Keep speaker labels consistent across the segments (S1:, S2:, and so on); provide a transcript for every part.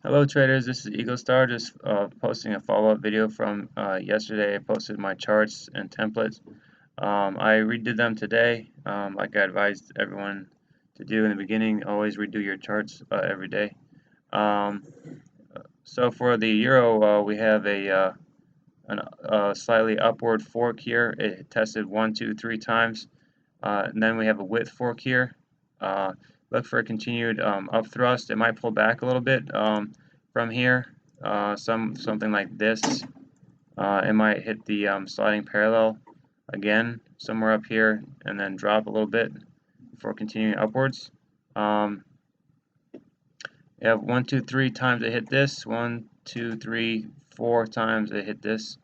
S1: Hello traders, this is EagleStar, just posting a follow-up video from yesterday. I posted my charts and templates. I redid them today, like I advised everyone to do in the beginning. Always redo your charts every day. So for the euro, we have a slightly upward fork here. It tested 1, 2, 3 times, and then we have a width fork here. Look for a continued up thrust. It might pull back a little bit from here, something like this. It might hit the sliding parallel again somewhere up here and then drop a little bit before continuing upwards. You have 1, 2, 3 times it hit this. 1, 2, 3, 4 times it hit this.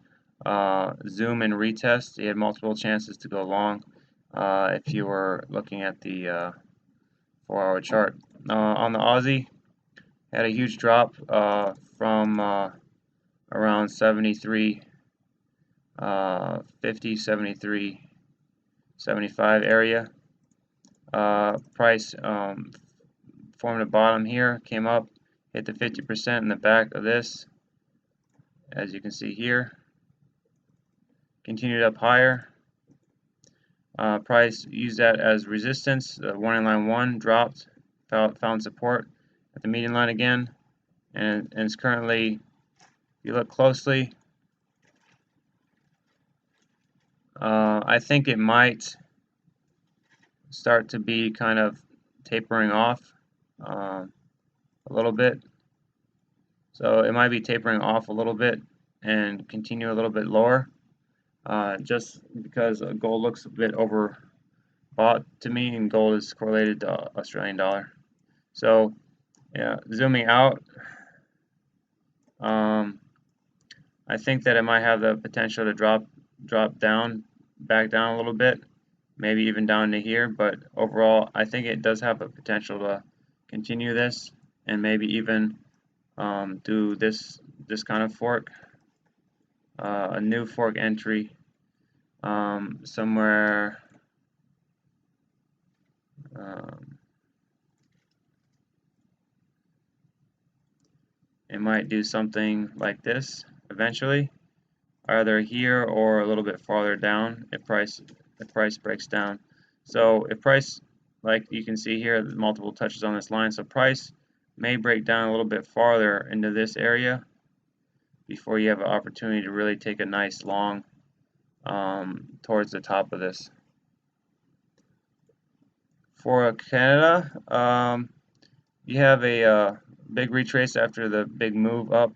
S1: Zoom and retest. You had multiple chances to go long if you were looking at the 4-hour chart. On the Aussie, had a huge drop from around 73, 50, 73, 75 area. Price formed a bottom here, came up, hit the 50% in the back of this, as you can see here. Continued up higher. Price used that as resistance. Warning line 1 dropped, found support at the median line again, and it's currently, if you look closely, I think it might start to be kind of tapering off a little bit. So it might be tapering off a little bit and continue a little bit lower, just because gold looks a bit overbought to me, and gold is correlated to Australian dollar. So yeah, zooming out, I think that it might have the potential to drop down, back down a little bit, maybe even down to here, but overall I think it does have a potential to continue this and maybe even do this kind of fork, a new fork entry somewhere it might do something like this eventually, either here or a little bit farther down if price breaks down. So if price, like you can see here, there's multiple touches on this line, so price may break down a little bit farther into this area before you have an opportunity to really take a nice long towards the top of this. For Canada, you have a big retrace after the big move up.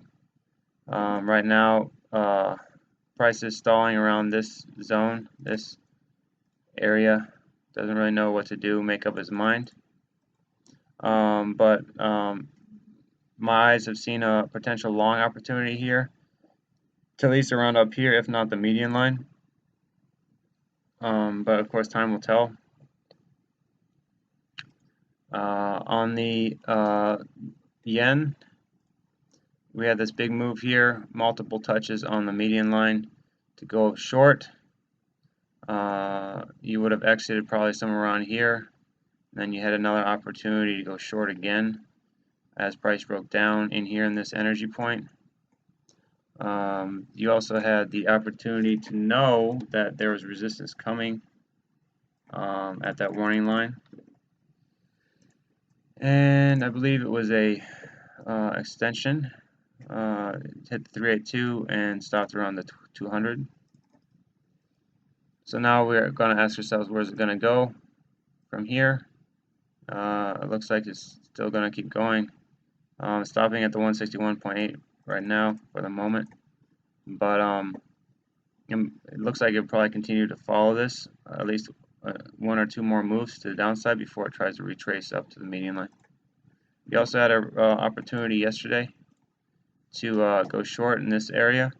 S1: Right now, price is stalling around this zone, this area. Doesn't really know what to do, make up his mind. But my eyes have seen a potential long opportunity here, to at least around up here, if not the median line. But of course, time will tell. On the yen, we had this big move here, multiple touches on the median line to go short. You would have exited probably somewhere around here. Then you had another opportunity to go short again as price broke down in here in this energy point. You also had the opportunity to know that there was resistance coming at that warning line. And I believe it was a extension. It hit the 382 and stopped around the 200. So now we're going to ask ourselves, where's it going to go from here? It looks like it's still going to keep going. Stopping at the 161.8 right now for the moment. But it looks like it'll probably continue to follow this, at least 1 or 2 more moves to the downside before it tries to retrace up to the median line. We also had an opportunity yesterday to go short in this area.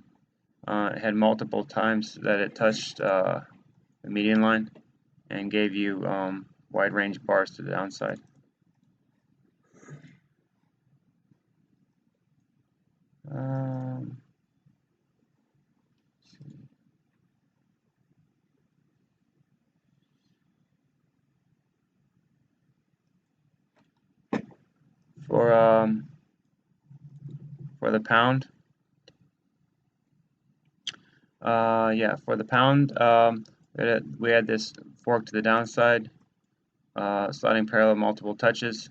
S1: It had multiple times that it touched the median line and gave you wide range bars to the downside. For for the pound. For the pound, we had this fork to the downside, sliding parallel, multiple touches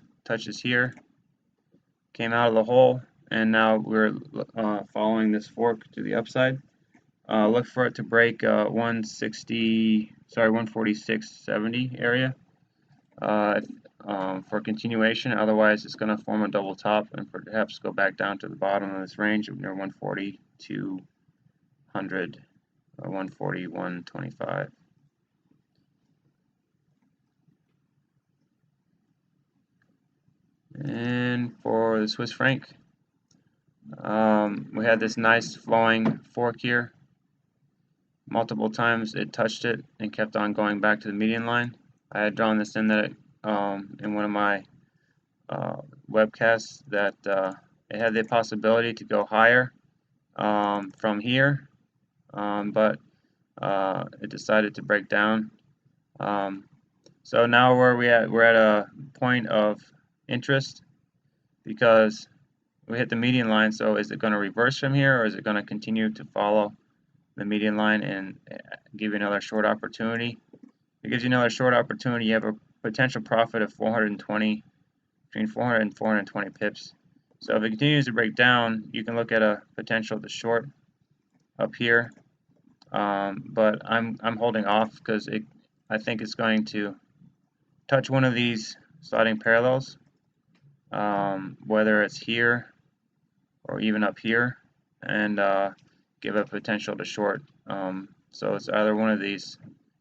S1: here, came out of the hole, and now we're following this fork to the upside. Look for it to break 146.70 area for continuation. Otherwise, it's going to form a double top and perhaps go back down to the bottom of this range of near 140 to 100, 140, 125. And for the Swiss franc, we had this nice flowing fork here. Multiple times it touched it and kept on going back to the median line. I had drawn this in that in one of my webcasts that it had the possibility to go higher from here, but it decided to break down. So now where we're at a point of interest because we hit the median line. So is it going to reverse from here, or is it going to continue to follow the median line and give you another short opportunity? If it gives you another short opportunity, you have a potential profit of 420, between 400 and 420 pips. So if it continues to break down, you can look at a potential to short up here. But I'm holding off because I think it's going to touch one of these sliding parallels, whether it's here or even up here, and give a potential to short. So it's either one of these.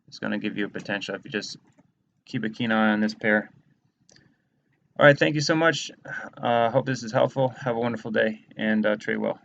S1: It's going to give you a potential if you just keep a keen eye on this pair. All right, thank you so much. Hope this is helpful. Have a wonderful day and trade well.